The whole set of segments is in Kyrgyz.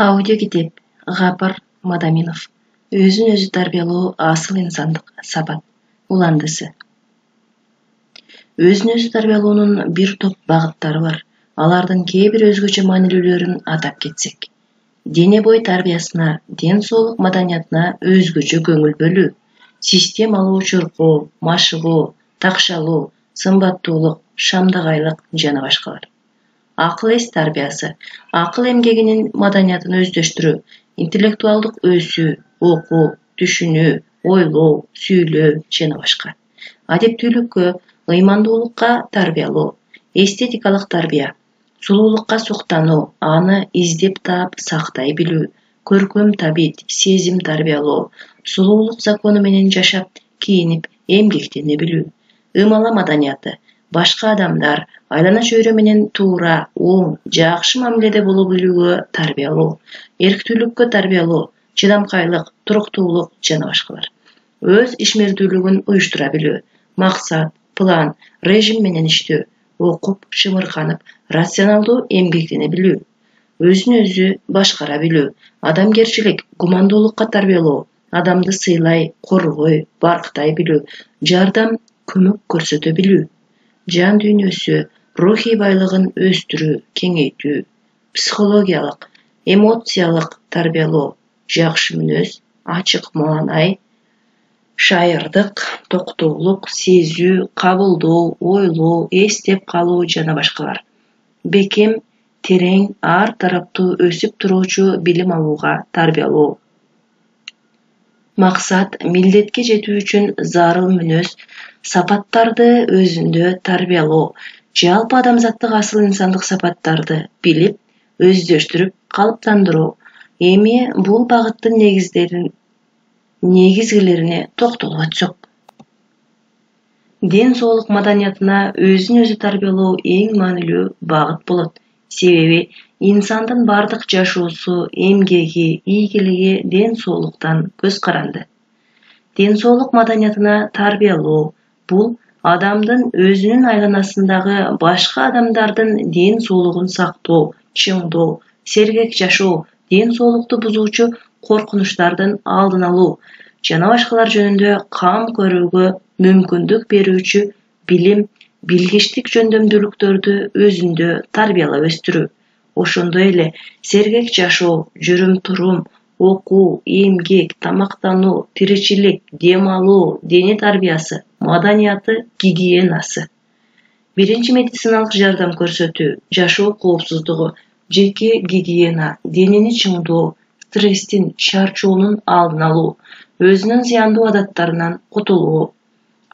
Аудиокитеп Ғапар Мадаминов. Өзін-өзі тарбиялоо асыл инсандык сапат. Уландысы. Өзін-өзі тарбиялоонун бир топ багыттары бар. Алардын кээ бир өзгөчө маанилүүлөрүн атап кетсек. Дене бой тарбиясына, ден соолук маданиятына өзгөчө көңүл бөлүү, системалуу чуркоо, машыгуу, такшалоо, сымбаттуулук, шамдагайлык жана башкалар. Акыл эс тарбиясы, акыл эмгегинин маданиятын өздөштүрүү, интеллектуалдык өсүү, окуу, түшүнүү, ойлоо, сүйлөө жана башка. Адептүүлүккө, ыймандуулукка тарбиялоо, эстетикалык тарбия, сулуулукка суктануу, аны издеп таап сактай билүү, көркөм табит, сезим тарбиялоо, сулуулук закону менен жашап, кийинип, эмгектене билүү, ымала маданияты, башка адамдар, айлана чөйрө менен туура, оң, жакшы мамиледе боло билүүгө тарбиялоо, эрктүүлүккө тарбиялоо, чыдамкайлык, туруктуулук жана башкалар. Өз ишмердүүлүгүн уюштура билүү, максат, план, режим менен иштөө, окуп, чымырканып, рационалдуу эмгектене билүү, өзүн өзү башкара билүү, адамгерчилик, гумандуулукка тарбиялоо, адамды сыйлай, коргой, баркытай билүү, жардам, көмөк көрсөтө билүү, жан дүйнөсү, рухий байлыгын өстүрүү, кеңейтүү, психологиялык, эмоциялык тарбиялоо, жакшы мүнөз, ачык маанай, шайырдык, токтоолук, сезүү, кабылдоо, ойлоо, эстеп калуу жана башкалар. Бекем, терең, ар тараптуу өсүп туруучу билим алууга тарбиялоо. Максат, милдетке жетүү үчүн зарыл мүнөз, сапаттарды өзүндө тарбиялоо, жалпы адамзаттык асыл инсандык сапаттарды билип, өздөштүрүп, калыптандыруу. Эми бул багыттын негизгилерине токтолуп өтсөк. Ден соолук маданиятына өзүн өзү тарбиялоо эң маанилүү багыт болот. Себеби инсандын бардык жашоосу, эмгеги, ийгилиги ден соолуктан көз каранды. Ден соолук маданиятына тарбиялоо бул адамдын өзүнүн айланасындагы башка адамдардын ден соолугун сактоо, чыңдоо, сергек жашоо, ден соолукту бузуучу коркунучтардын алдын алуу жана башкалар жөнүндө кам көрүүгө мүмкүндүк берүүчү билим, билгичтик жөндөмдүүлүктөрдү өзүндө тарбиялап өстүрүү. Ошондой эле сергек жашоо, жүрүм-турум, окуу, эмгек, тамактануу, тиричилик, дем алуу, дене тарбиясы, маданияты, гигиенасы. Биринчи медициналык жардам көрсөтүү, жашоо коопсуздугу, жеке гигиена, денени чыңдоо, стресстин, чарчоонун алдын алуу, өзүнүн зыяндуу адаттарынан кутулуу,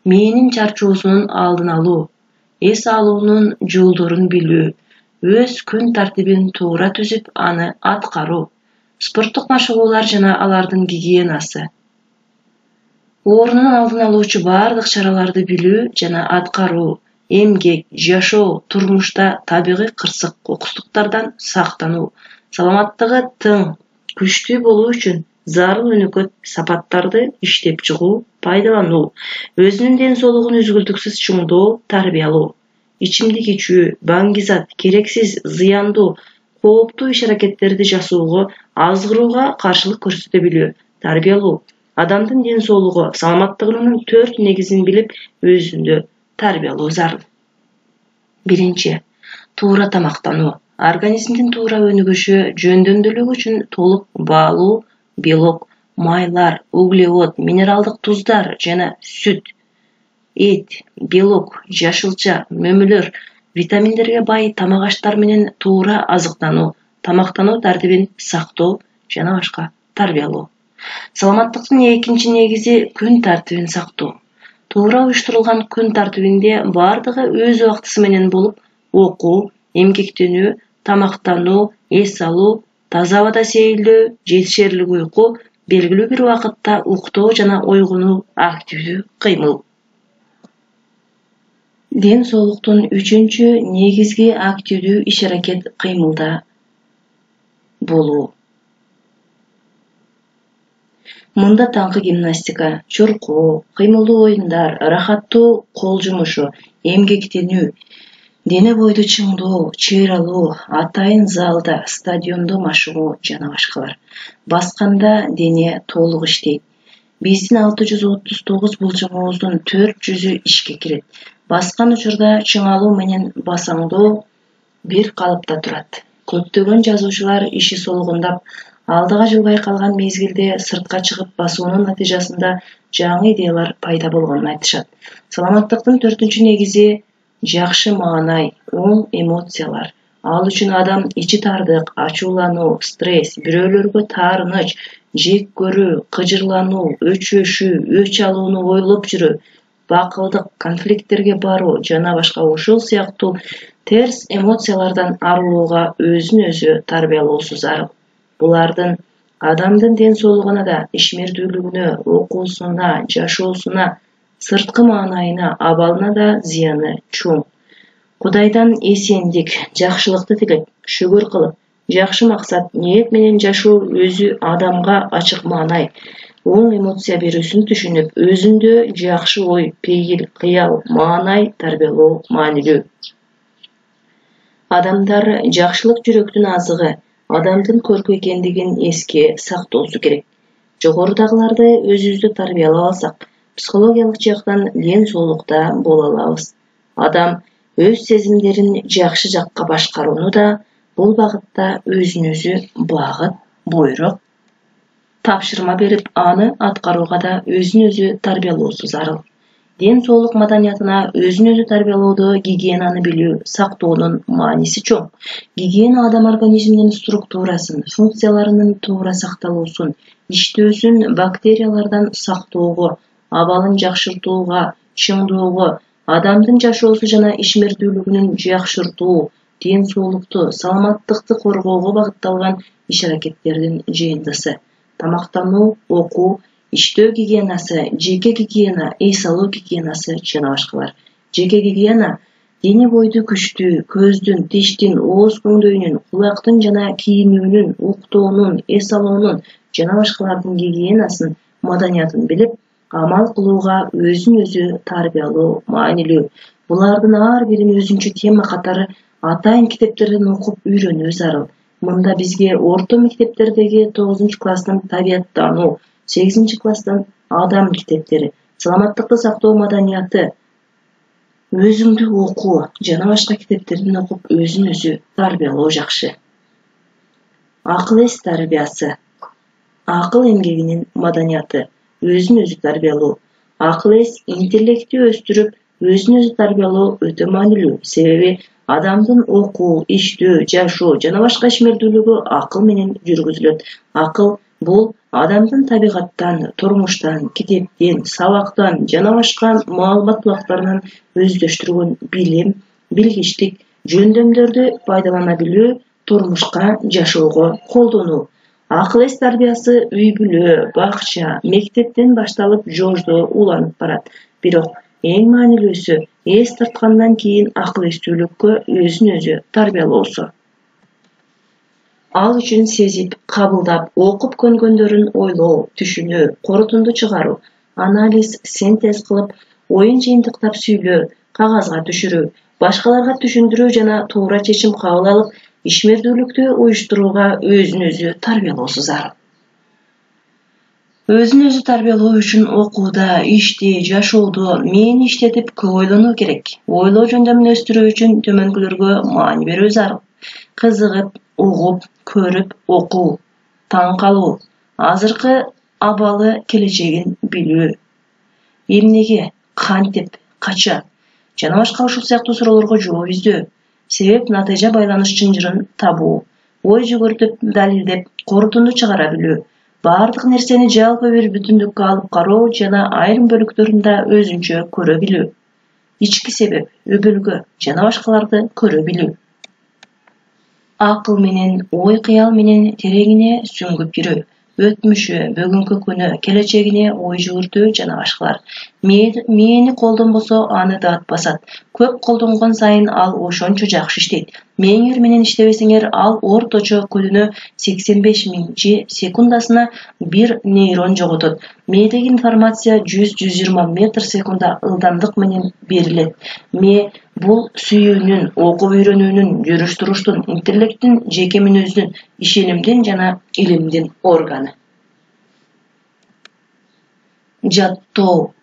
мээнин чарчоосунун алдын алуу, эс алуунун жолдорун билүү, өз күн тартибин туура түзүп, аны аткаруу, спорттук машыгуулар жана алардын гигиенасы. Оорунун алдын алуучу бардык чараларды билүү жана аткаруу, эмгек, жашоо, турмушта табигый кырсык кокустуктардан сактануу, саламаттыгы тың, күчтүү болуу үчүн зарыл өнөкөт сапаттарды иштеп чыгуу, пайдалануу, өзүнүн ден соолугун үзгүлтүксүз чыңдоо, тарбиялоо, ичимдик ичүү, баңгизат, керексиз, зыяндуу, кооптуу иш-аракеттерди жасоого, азгырууга каршылык көрсөтө билүү, тарбиялоо, адамдын ден соолугу, саламаттыгынын 4 негизин билип, өзүндө тарбиялоо зарыл. Биринчи, туура тамактануу. Организмдин туура өнүгүшү, жөндөмдүүлүгү үчүн толук баалуу, белок, майлар, углевод, минералдык туздар жана сүт, эт, белок, жашылча, мөмөлөр, витаминдерге бай тамак аштар менен туура азыктануу, тамактануу тартибин сактоо жана башка тарбиялоо. Саламаттыктын экинчи негизи күн тартибин сактоо. Туура уюштурулган күн тартибинде бардыгы өз убактысы менен болуп, окуу, эмгектенүү, тамактануу, эс алуу, таза абада сейилдөө, жетишерлик уйку, белгилүү бир убакытта уктоо жана ойгонуу, активдүү кыймыл. Ден соолуктун үчүнчү негизги активдүү иш-аракет кыймылда болуу. Мында таңкы гимнастика, чуркоо, кыймылдуу оюндар, рахаттуу кол жумушу, эмгектенүү, Дене бойду чыңдоо, чыйралуу, атайын залда, стадиондо машыгуу жана башкалар. Басканда дене толук иштейт. Биздин 639 булчуңубуздун 400-ү ишке кирет. Баскан учурда чыңалуу менен басаңдоо бир калыпта турат. Көптөгөн жазуучулар иши солгундап, алдыга жылбай калган мезгилде сыртка чыгып басуунун натыйжасында жаңы идеялар пайда болгонун айтышат. Саламаттыктын 4-чү негизи жакшы маанай, оң эмоциялар. Ал үчүн адам ичи тардык, ачуулануу, стресс, бирөөлөргө таарыныч, жек көрүү, кыжырлануу, өчөшүү, өч алууну ойлоп жүрүү, бакылдык, конфликттерге баруу жана башка ушул сыяктуу терс эмоциялардан арылууга өзүн өзү тарбиялоосу зарыл. Булардын адамдын ден соолугуна да, ишмердүүлүгүнө, окуусуна, жашоосуна, сырткы маанайына, абалына да зыяны чоң. Кудайдан эсендик, жакшылыкты тилеп, шүгүр кылып, жакшы максат, ниет менен жашоо өзү адамга ачык маанай, оң эмоция берүүсүн түшүнүп, өзүндө жакшы ой, пейил, кыял, маанай тарбиялоо маанилүү. Адамдар жакшылык жүрөктүн азыгы, адамдын көркү экендигин эске сактоосу керек. Жогорудагыларды өзүбүздү тарбиялап алсак, психологиялык жактан ден соолукта боло алабыз. Адам өз сезимдерин жакшы жакка башкарууну да бул багытта өзүн өзү багыт, буйрук, тапшырма берип, аны аткарууга да өзүн өзү тарбиялоосу зарыл. Ден соолук маданиятына өзүн өзү тарбиялоодо гигиенаны билүү, сактоонун мааниси чоң. Гигиена адам организминин структурасын, функцияларынын туура сакталуусун, иштөөсүн бактериялардан сактоого, абалын жакшыртууга, чыңдоого, адамдын жашоосу жана ишмердүүлүгүнүн жакшыртуу, ден соолукту, саламаттыкты коргоого багытталган иш-аракеттердин жыйындысы. Тамактануу, окуу, иштөө гигиенасы, жеке гигиена, эс алуу гигиенасы жана башкалар. Жеке гигиена дене бойду күчтүү, көздүн, тиштин, ооз көңдөйүнүн, кулактын жана кийинүүнүн, уктоонун, эс алуунун жана башкалардын гигиенасын, маданиятын билип, амал кылууга өзүн өзү тарбиялоо маанилүү. Булардын ар бирин өзүнчө тема катары атайын китептерден окуп үйрөнүү зарыл. Мында бизге орто мектептердеги 9-класстын табияттануу, 8-класстан адам китептери, саламаттыкты сактоо маданияты, өзүңдү окуу жана башка китептерден окуп өзүн өзү тарбиялоо жакшы. Акыл эс тарбиясы, акыл эмгегинин маданияты, өзүн өзү тарбиялоо. Акыл эс интеллекти өстүрүп, өзүн өзү тарбиялоо өтө маанилүү. Себеби адамдын окуу, иштөө, жашоо жана башка ишмердүүлүгү акыл менен жүргүзүлөт. Акыл бул адамдын табигаттан, турмуштан, китептен, сабактан жана башка маалымат булактарынан өздөштүргөн билим, билгичтик, жөндөмдөрдү пайдалана билүү, турмушка, жашоого колдонуу. Акыл эс тарбиясы үй-бүлө, бакча, мектептен башталып жождо уланып барат. Бирок эң маанилүүсү эс тарткандан кийин акыл эстүүлүккө өзүн өзү тарбиялоосу. Ал үчүн сезип, кабылдап, окуп көнгөндөрүн ойлоо, түшүнүү, корутунду чыгаруу, анализ, синтез кылып, оюн жыйынтыктап сүйлөө, кагазга түшүрүү, башкаларга түшүндүрүү жана туура чечим кабыл алып, ишмердүүлүктү уюштурууга өзүн өзү тарбиялоосу зарыл. Өзүн өзү тарбиялоо үчүн окууда, иште, жашоодо мээни иштетип көп ойлонуу керек. Ойлоо жөндөмүн өстүрүү үчүн төмөнкүлөргө маани берүү зарыл. Кызыгып, угуп, көрүп, окуу, таң калуу, азыркы абалы, келечегин билүү, эмнеге, кантип, качан жана башка ушул сыяктуу суроолорго жооп издөө, себеп натыйжа байланыш чынжырын табуу, ой жүгүртүп, далилдеп, корутунду чыгара билүү, баардык нерсени жалпы бир бүтүндүккө алып кароо жана айрым бөлүктөрүн да өзүнчө көрө билүү, ички себеп, өбөлгө жана башкаларды көрө билүү. Акыл менен, ой кыял менен тереңине сүңгүп кирүү, өтмүшү, бүгүнкү күнү, келечегине ой жүгүртүү жана башкалар. Мени колдонбосо аны да атпасат. Көп колдонгон сайын ал ошончо жакшы иштейт. Мээңер менен иштебесеңер, ал орточо күнүнө 85.000 же секундасына бир нейрон жоготот. Мээдеги информация 100-120 метр секунда ылдамдык менен берилет. Мээ бул сүйүүнүн, окуп үйрөнүүнүн, жүрүш-туруштун, интеллекттин, жеке мүнөздүн, ишенимдин жана илимдин органы. Жаттоо,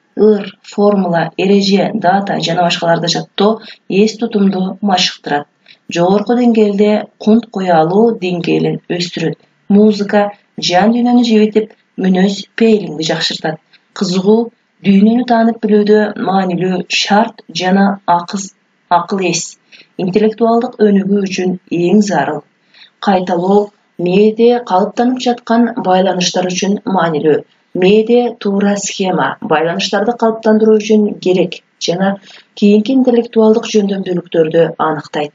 формула, эреже, дата жана башкаларды жаттоо эс тутумду машыктырат. Жогорку деңгээлде кунт кое алуу деңгээлин өстүрөт. Музыка жан дүйнөнү жебетип, мүнөз пейлиңди жакшыртат. Кызыгуу дүйнөнү таанып билүүдө маанилүү шарт жана акыл эс, интеллектуалдык өнүгүү үчүн эң зарыл. Кайталоо мээде калыптанып жаткан байланыштар үчүн маанилүү. Мээде туура схема байланыштарды калыптандыруу үчүн керек жана кийинки интеллектуалдык жөндөмдүүлүктөрдү аныктайт.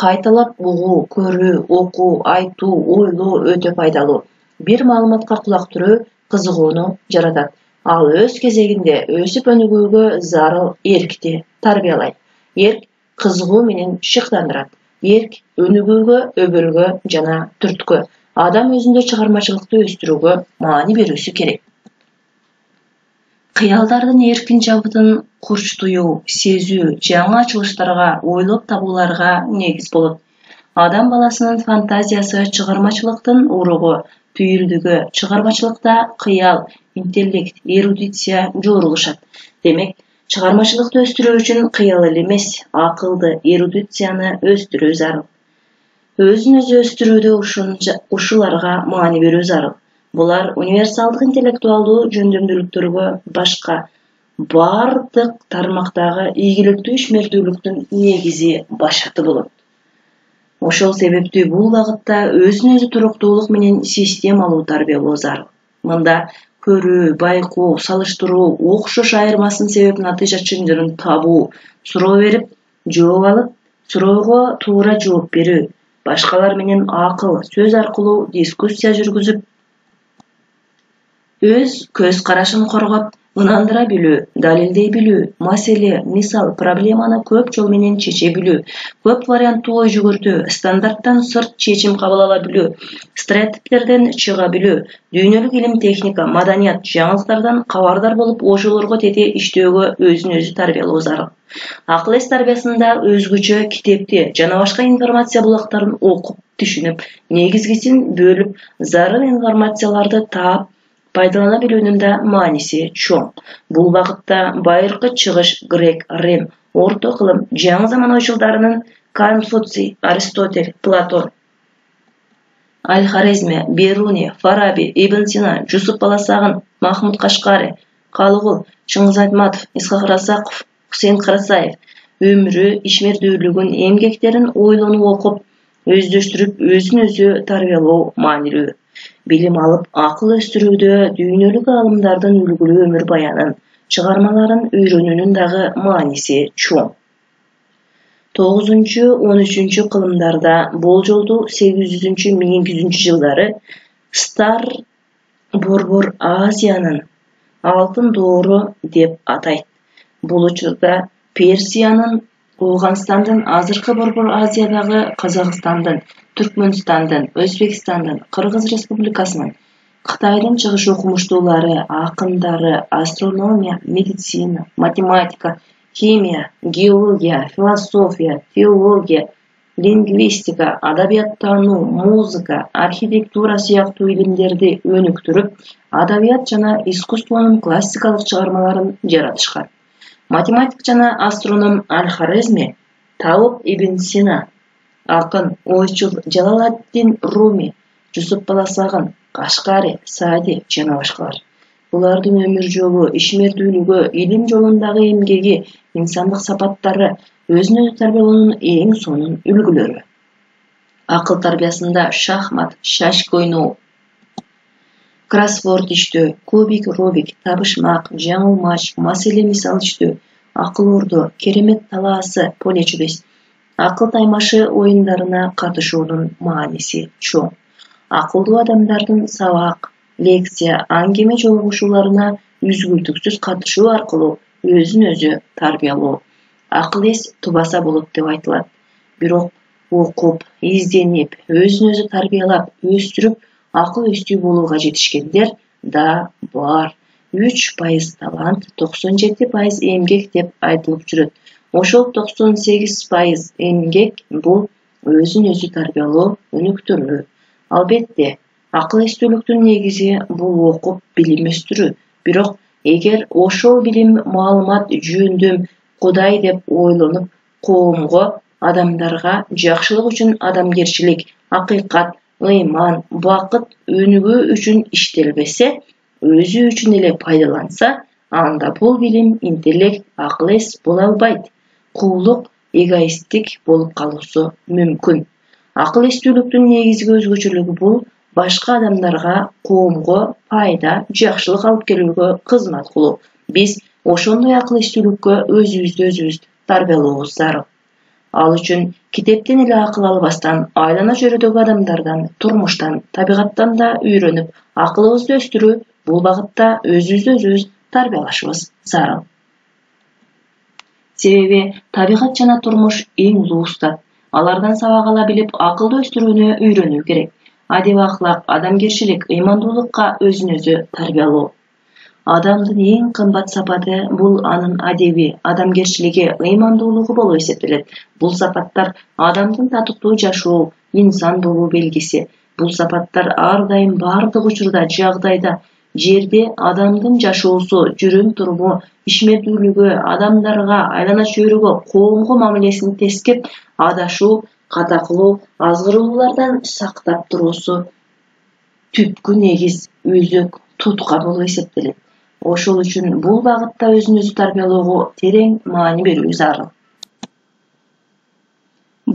Кайталап угуу, көрүү, окуу, айтуу, ойлоо өтө пайдалуу. Бир маалыматка кулак түрүү кызыгууну жаратат. Ал өз кезегинде өсүп өнүгүүгө зарыл эркти тарбиялайт. Эрк кызыгуу менен шыктандырат. Эрк өнүгүүгө, өбөлгө жана түрткө, адам өзүндө чыгармачылыкты өстүрүүгө маани берүүсү керек. Кыялдардын эркин жабытын курчтуюу, сезүү, жаңы ачылыштарга, ойлоп табууларга негиз болот. Адам баласынын фантазиясы чыгармачылыктын уругу, түйүлдүгү, чыгармачылыкта кыял, интеллект, эрудиция жорулушат. Демек, чыгармачылыкты өстүрүү үчүн кыял эле эмес, акылды, эрудицияны өстүрүү зарыл. Өзүн өзү өстүрүүдө ушуларга маани берүү зарыл. Булар универсалдык интеллектуалдуу жөндөмдүүлүктөргө башка бардык тармактагы ийгиликтүү ишмердүүлүктүн негизи башаты болот. Ошол себептүү бул багытта өзүн өзү туруктуулук менен системалуу тарбиялоо зарыл. Мында көрүү, байкоо, салыштыруу, окшош айырмасын себеп натыйжа чындыгын табуу, суроо берип, жооп алып, суроого туура жооп берүү, башкалар менен акыл, сөз аркылуу дискуссия жүргүзүп, өз көз карашын коргоп, ынандыра билүү, далилдей билүү, маселе, мисал, проблеманы көп жол менен чече билүү, көп варианттуу ой жүгүртүү, стандарттан сырт чечим кабыл ала билүү, стереотиптерден чыга билүү, дүйнөлүк илим, техника, маданият, жаңылыктардан кабардар болуп, ошолорго тете иштөөгө өзүн өзү тарбиялоо зарыл. Акыл эс тарбиясында өзгөчө китепти жана башка информация булактарын окуп, түшүнүп, негизгисин бөлүп, зарыл информацияларды таап, пайдалана билүүнүн да мааниси чоң. Бул багытта байыркы чыгыш грек, Рим, орто кылым, жаңы заман ойчулдарынын Конфуций, Аристотель, Платон, Аль-Хорезми, Беруни, Фараби, Ибн Сина, Жусуп Баласагын, Махмуд Кашкари, Калыгул, Чыңгыз Айтматов, Исхак Расаков, Хусейн Карасаев өмүрү, ишмердүүлүгүн, эмгектерин ойлонуп окуп, өздөштүрүп, өзүн өзү тарбиялоо маанилүү. Билим алып, акыл өстүрүүдө дүйнөлүк аалымдардын үлгүлүү өмүр баянын, чыгармаларын үйрөнүүнүн дагы мааниси чоң. 9-13 кылымдарда болжолду 800-1100 жылдары Стар Борбор Азиянын алтын доору деп атайт. Бул учурда Персиянын, Ооганстандын, азыркы Борбор Азиядагы Казакстандын, Түркмөнстандын, Өзбекстандын, Кыргыз Республикасынын, Кытайдын чыгыш окумуштуулары, акындары, астрономия, медицина, математика, химия, геология, философия, теология, лингвистика, адабияттануу, музыка, архитектура сыяктуу илимдерди өнүктүрүп, адабият жана искусствонун классикалык чыгармаларын жаратышкан. Математик жана астроном Аль-Хорезми, Тауп ибн Сина, акын, ойчул Жалаладдин Руми, Жусуп Баласагын, Кашкари, Саади жана башкалар. Булардын өмүр жолу, ишмердүүлүгү, илим жолундагы эмгеги, инсандык сапаттары өзүн өзү тарбиялоонун эң сонун үлгүлөрү. Акыл тарбиясында шахмат, шашка ойноо, кроссворд иштөө, кубик, рубик, табышмак, жаңылмач, маселе мисал иштөө, акыл ордо, керемет талаасы, поле чүбес, акыл таймашы оюндарына катышуунун мааниси чоң. Акылдуу адамдардын сабак, лекция, аңгеме жолугушууларына üzgültүксүз катышуу аркылуу өзүн өзү тарбиялоо. Акыл эс тубаса болот деп айтылат. Бирок окуп, изденип, өзүн өзү тарбиялап, өстүрүп, акыл өстүү болууга жетишкендер да бар. 3% талант, 97% эмгек деп айтылып жүрөт. Ошол 98% эмгек бул өзүн өзү тарбиялоо өнүктөрү. Албетте, акыл эстүүлүктүн негизи бул окуп, билим өстүрүү. Бирок эгер ошол билим маалымат жөндөм Кудай деп ойлонуп, коомго, адамдарга жакшылык үчүн адамгерчилик, акыйкат, ыйман, бакыт өнүгүү үчүн иштелбесе, өзү үчүн эле пайдаланса, анда бул билим, интеллект, акыл эс боло албайт. Куулук, эгоисттик болуп калуусу мүмкүн. Акыл эстүүлүктүн негизги өзгөчөлүгү бул башка адамдарга, коомго пайда, жакшылык алып келүүгө кызмат кылуу. Биз ошондой акыл эстүүлүккө өзүбүздү өзүбүз тарбиялообуз зарыл. Ал үчүн китептен эле акыл албастан, айлана чөйрөдөгү адамдардан, турмуштан, табигаттан да үйрөнүп, акылыбызды өстүрүү, бул багытта өзүбүздү өзүбүз тарбиялашыбыз зарыл. Себеби табигат жана турмуш эң улуу устат. Алардан сабак ала билип, акылды өстүрүүнү үйрөнүү керек. Адеп аклак, адамгерчилик, ыймандуулукка өзүн өзү тарбиялоо. Адамдын эң кымбат сапаты бул анын адеби, адамгерчилиги, ыймандуулугу болуп эсептелет. Бул сапаттар адамдын татыктуу жашоо, инсан болуу белгиси. Бул сапаттар ар дайым бардык учурда, жагдайда, жерде адамдын жашоосу, жүрүм-туруму, ишмердүүлүгү, адамдарга, айлана чөйрөгө, коомго мамилесин тескеп, адашуу, ката кылуу, азгыруулардан сактап туруусу түпкү негиз, өзөк, тутка болуп эсептелет. Ошол үчүн бул багытта өзүн өзү тарбиялоого терең маани берүү зарыл.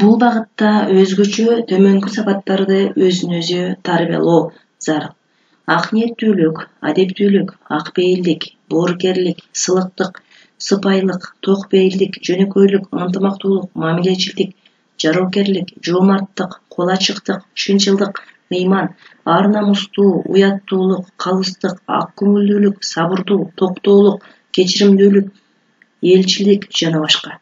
Бул багытта өзгөчө төмөнкү сапаттарды өзүн өзү тарбиялоо зарыл. Ак ниеттүүлүк, адептүүлүк, ак пейилдик, боорукерлик, сылыктык, сыпайылык, токпейилдик, жөнөкөйлүк, ынтымактуулук, мамилечилдик, жароокерлик, жоомарттык, кол ачыктык, чынчылдык, ыйман, ар намустуу, уяттуулук, калыстык, ак көңүлдүүлүк, сабырдуу, токтоолук, кечиримдүүлүк, элчилик жана башка.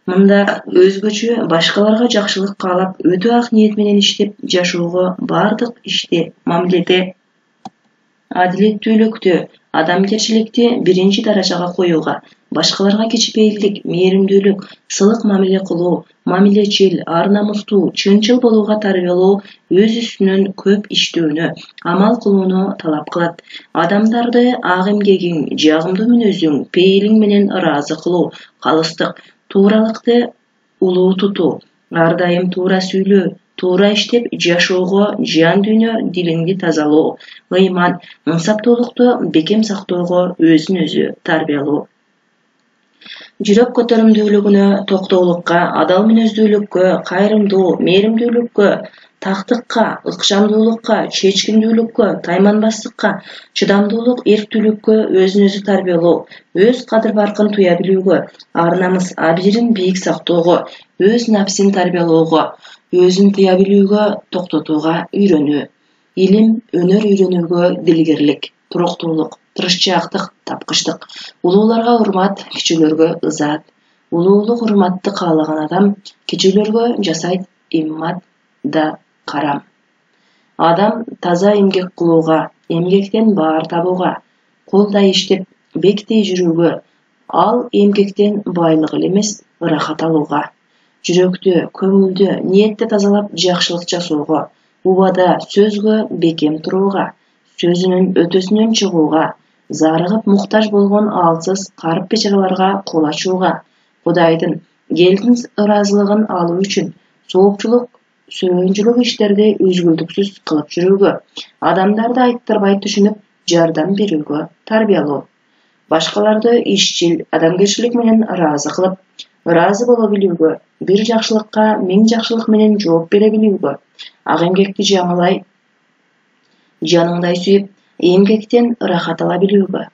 Мында өзгөчө башкаларга жакшылык каалап, өтө ак ниет менен иштеп жашоого, бардык иште, мамиледе адилеттүүлүктү, адамгерчиликти биринчи даражага коюуга, башкаларга кичпейилдик, мээримдүүлүк, сылык мамиле кылуу, мамилечил, ар намустуу, чынчыл болууга тарбиялоо өз үстүнөн көп иштөөнү, амал кылууну талап кылат. Адамдарды ак эмгегиң, жагымдуу мүнөзүң, пейилиң менен ыраазы кылуу, калыстык, тууралыкты улуу тутуу, ар дайым туура сүйлөө, туура иштеп жашоого, жан дүйнө дилиңди тазалоо, ыйман, ынсаптуулукту бекем сактоого өзүн өзү тарбиялоо. Жүрөк көтөрүмдүүлүгүнө, токтоолукка, адал мүнөздүүлүккө, кайрымдуу, мээримдүүлүккө, тактыкка, ыкчамдуулукка, чечкиндүүлүккө, тайманбастыкка, чыдамдуулук, эрктүүлүккө өзүн өзү тарбиялоо, өз кадыр-баркын туя билүүгө, ар намыс, абийирин бийик сактоого, өз напсин тарбиялоого, өзүн тыя билүүгө, токтотууга үйрөнүү. Илим, өнөр үйрөнүүгө дилгерлик, туруктуулук, тырышчаактык, тапкычтык, улууларга урмат, кичүүлөргө ызаат. Улуулук, урматты каалаган адам кичүүлөргө жасайт иммат да карам. Адам таза эмгек кылууга, эмгектен баар табууга, колдай иштеп, бектей жүрүүгө, ал эмгектен байлык эле эмес, ырахат алууга, жүрөктү, көңүлдү, ниетти тазалап жакшылык жасоого, убада, сөзгө бекем турууга, сөзүнүн өтөсүнөн чыгууга, зарыгып муктаж болгон алсыз карып бечараларга кол ачууга, Кудайдын, элдин ыраазылыгын алуу үчүн соопчулук, сөөнчүлүк иштерди үзгүлтүксүз кылып жүрүүгө, адамдарды айыптырбай түшүнүп, жардам берүүгө тарбиялоо. Башкаларды ишчил, адамгерчилик менен ыраазы кылып, ыраазы боло билүүгө, бир жакшылыкка 1000 жакшылык менен жооп бере билүүгө, ак эмгекти жаңылай, жаныңдай сүйүп, эмгектен ырахат ала билүүгө,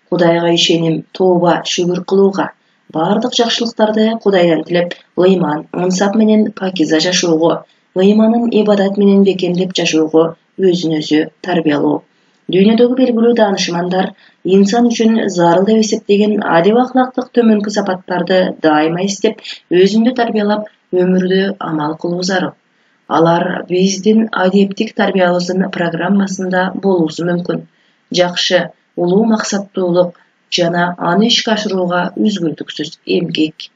Кудайга ишеним, тооба, шүгүр кылууга, бардык жакшылыктарды Кудайдан тилеп, ыйман, ынсап менен пакиза жашоого, ыйманын ибадат менен бекемдеп жашоого өзүн өзү тарбиялоо. Dünyadagi belgilүү danışmanlar insan üçün zarыл деп эсептеген адеп-ахлактык төмөнкү сапаттарды дайыма эстеп, өзүндү тарбиялап, өмүрдө амал кылуу зарыл. Алар биздин адептик тарбиябыздын программасында болуусу мүмкүн. Жакшы, улуу максаттуулук жана аны ишке ашырууга үзгүлтүксүз эмгек.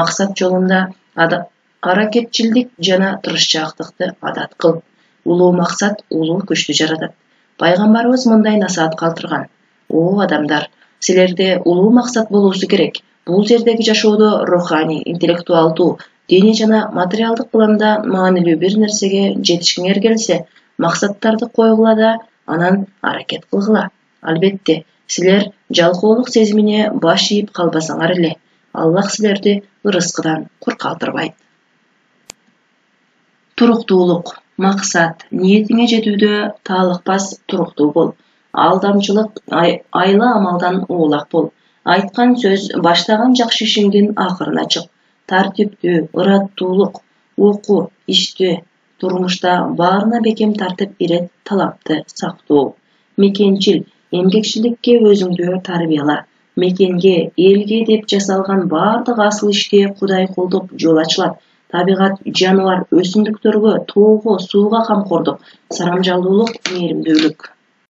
Максат жолунда аракетчилдик жана тырышчаактыкты адат кыл. Улуу максат улуу күчтү жаратат. Пайгамбарыбыз мындай насаат калтырган: "О адамдар, силерде улуу максат болуусу керек. Бул жердеги жашоодо руханий, интеллектуалдуу, диний жана материалдык планда маанилүү бир нерсеге жетишкиңер келсе, максаттарды койгула да, анан аракет кылгыла. Албетте, силер жалкоолук сезимине баш ийип калбасаңар эле, Аллах силерди ырыскыдан кур калтырбайт". Туруктуулук. Максат, ниетиңе жетүүдө таалыкпас туруктуу бол. Алдамчылык, айла амалдан оолак бол. Айткан сөз, баштаган жакшы ишиңдин акырына чык. Тартиптүү, ыраттуулук, окуу, иштөө, турмушта баарына бекем тартып ирет талапты сактоо. Мекенчил, эмгекчиликке өзүңдү тарбияла. Мекенге, элге деп жасалган бардык асыл ишке Кудай колдоп жол ачылат. Табигат, жаныбар, өсүмдүктөргө, тоого, сууга камкордук, сарамжалдуулук, мээримдүүлүк.